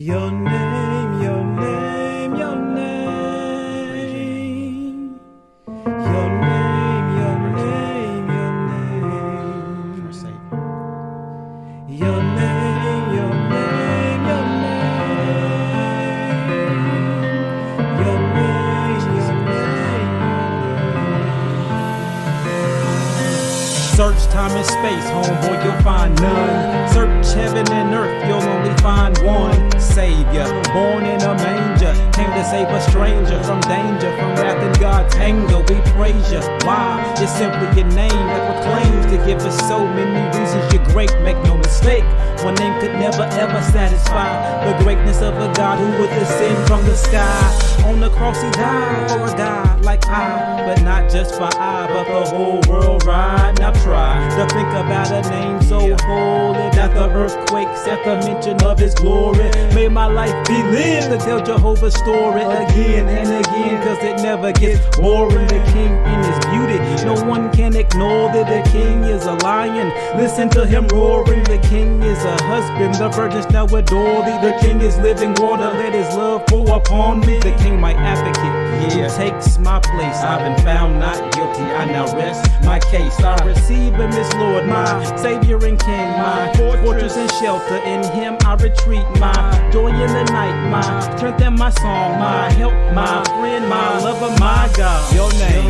Your name, your name, your name. Your name, your name, your name. Your name, your name, your name. Your name, your name. Search time and space, homeboy, you'll find none. Search heaven and earth, you'll only find one Savior, born in a manger, came to save a stranger from danger, from wrath and God's anger. We praise you. Why? It's simply your name that proclaims to give us so many reasons you're great. Make no mistake, one name could never ever satisfy the greatness of a God who would descend from the sky. On the cross he died for a guy like I, but not just for I, but the whole world ride. Now try to think about a name so holy that the earth quakes at the mention of his glory. May my life be lived to tell Jehovah's story again and again, cause it never gets boring. The King in his beauty, no one can ignore that the King is a lion. Listen to him roaring. The King is a husband, the virgins now adore thee. The King is living water, let his love pour upon me. The King, my advocate, who takes my place. I've been found not guilty, I now rest my case. I receive him as Lord, my Savior and King, my fortress and shelter. In him I retreat, my joy in the night, my strength and my song, my help, my friend, my lover, my God. Your name.